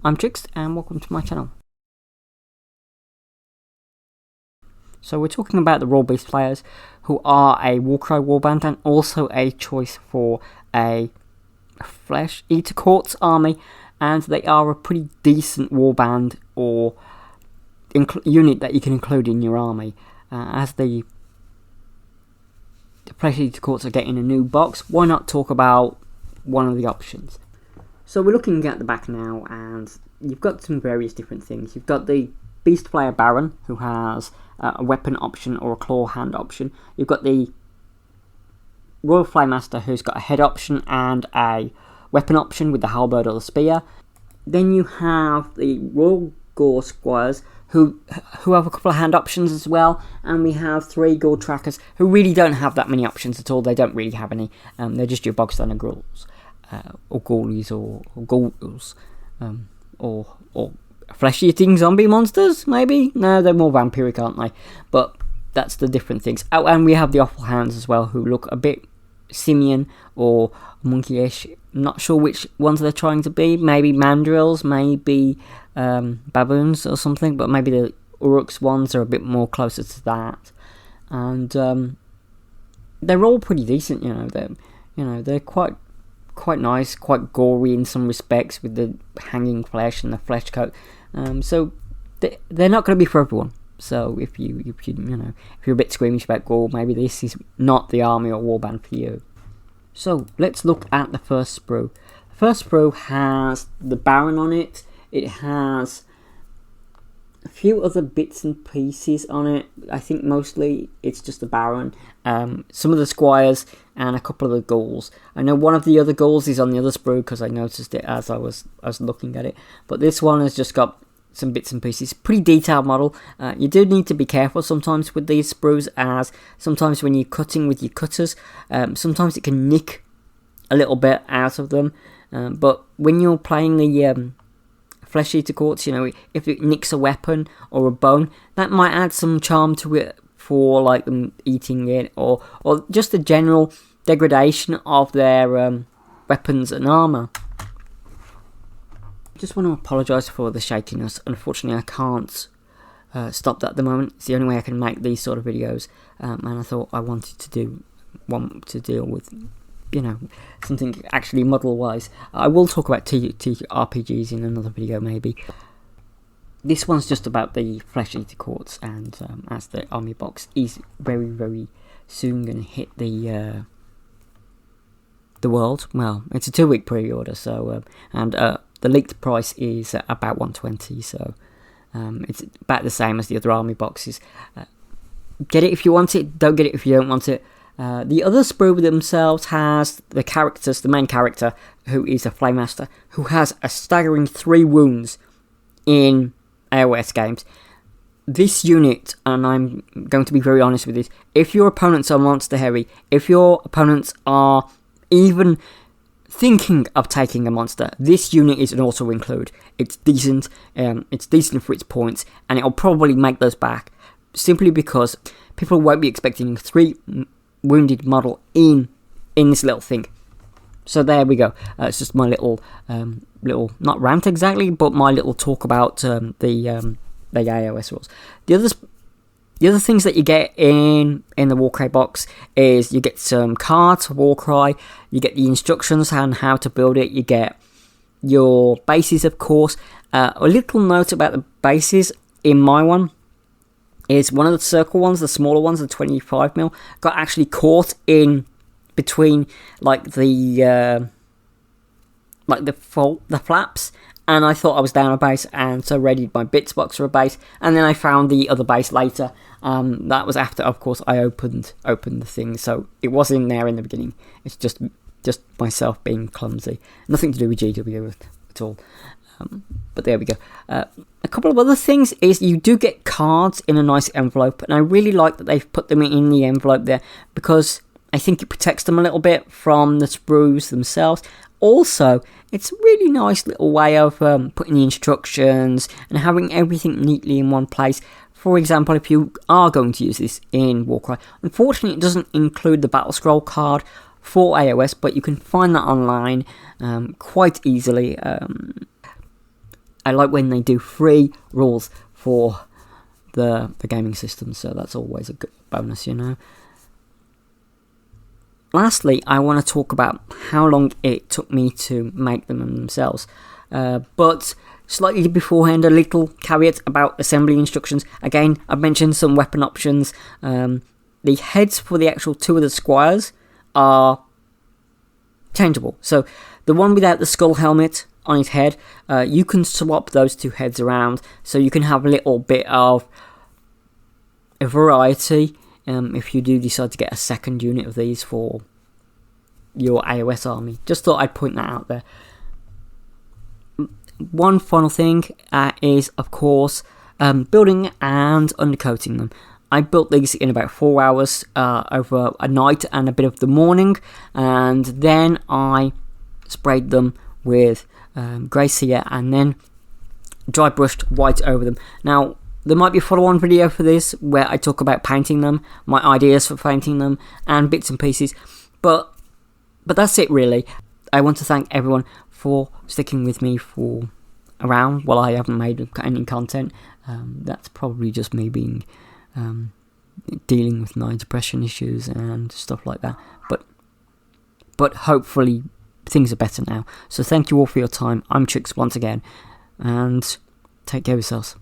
I'm Trix and welcome to my channel. So we're talking about the Rotyal Beastflayers, who are a WarCry warband and also a choice for a flesheatercourts army, and they are a pretty decent warband or unit that you can include in your army. As the flesheatercourts are getting a new box, why not talk about one of the options? So we're looking at the back now, and you've got some various different things. You've got the Beastflayer Baron, who has a weapon option or a claw hand option. You've got the Royal Flaymaster, who's got a head option and a weapon option with the halberd or the spear. Then you have the Royal Gore Squires, who have a couple of hand options as well. And we have 3 Gore Trackers, who really don't have that many options at all. They don't really have any. They're just your bog standard ghouls. Or ghoulies or ghouls, or flesh-eating zombie monsters, maybe? No, they're more vampiric, aren't they? But that's the different things. Oh, and we have the awful hounds as well, who look a bit simian or monkeyish. I'm not sure which ones they're trying to be. Maybe mandrills, maybe baboons or something, but maybe the uruks ones are a bit more closer to that. And they're all pretty decent, they're quite nice, quite gory in some respects with the hanging flesh and the flesh coat. So they're not going to be for everyone. So if you're a bit squeamish about gore, maybe this is not the army or warband for you. So let's look at the first sprue. The first sprue has the Baron on it. It has a few other bits and pieces on it. I think mostly it's just the Baron, some of the Squires, and a couple of the ghouls. I know one of the other ghouls is on the other sprue because I noticed it as I was looking at it. But this one has just got some bits and pieces. Pretty detailed model. You do need to be careful sometimes with these sprues, as sometimes when you're cutting with your cutters, sometimes it can nick a little bit out of them. But when you're playing the flesheatercourts, if it nicks a weapon or a bone, that might add some charm to it for like them eating it, or just the general degradation of their weapons and armor. Just want to apologise for the shakiness. Unfortunately, I can't stop that at the moment. It's the only way I can make these sort of videos, and I thought I wanted to deal with something actually model wise. I will talk about RPGs in another video maybe. This one's just about the flesheatercourts, and as the army box is very, very soon going to hit the world. Well, it's a 2-week pre-order, so and the leaked price is about $120, so it's about the same as the other army boxes. Get it if you want it, don't get it if you don't want it. The other sprue themselves has the main character, who is a Flaymaster, who has a staggering 3 wounds in AOS games. This unit, and I'm going to be very honest with this, if your opponents are monster heavy, if your opponents are even thinking of taking a monster, this unit is an auto include. It's decent, for its points, and it'll probably make those back, simply because people won't be expecting 3 wounded model in this little thing. So there we go. It's just my little not rant exactly, but my little talk about the AOS rules. The other things that you get in the WarCry box is you get some cards for WarCry, you get the instructions on how to build it, you get your bases, of course. A little note about the bases in my one is one of the circle ones, the smaller ones, the 25mm, got actually caught in between the flaps, and I thought I was down a base, and so readied my bits box for a base, and then I found the other base later. That was after, of course, I opened the thing, so it was in there in the beginning. It's just myself being clumsy, nothing to do with GW at all. But there we go. A couple of other things is you do get cards in a nice envelope, and I really like that they've put them in the envelope there, because I think it protects them a little bit from the sprues themselves. Also, it's a really nice little way of putting the instructions and having everything neatly in one place. For example, if you are going to use this in WarCry, unfortunately it doesn't include the battle scroll card for AOS, but you can find that online quite easily. I like when they do free rules for the gaming system, so that's always a good bonus, you know. Lastly, I want to talk about how long it took me to make them themselves. But slightly beforehand, a little caveat about assembly instructions. Again, I've mentioned some weapon options. The heads for the actual two of the squires are changeable. So the one without the skull helmet on his head, you can swap those two heads around, so you can have a little bit of a variety if you do decide to get a second unit of these for your AOS army. Just thought I'd point that out there. One final thing is, of course, building and undercoating them. I built these in about 4 hours over a night and a bit of the morning, and then I sprayed them with grey cere and then dry brushed white over them. Now, there might be a follow-on video for this where I talk about painting them, my ideas for painting them, and bits and pieces, but that's it really. I want to thank everyone for sticking with me for around while I haven't made any content. That's probably just me being dealing with my depression issues and stuff like that, but hopefully things are better now. So thank you all for your time. I'm Trix once again, and take care of yourselves.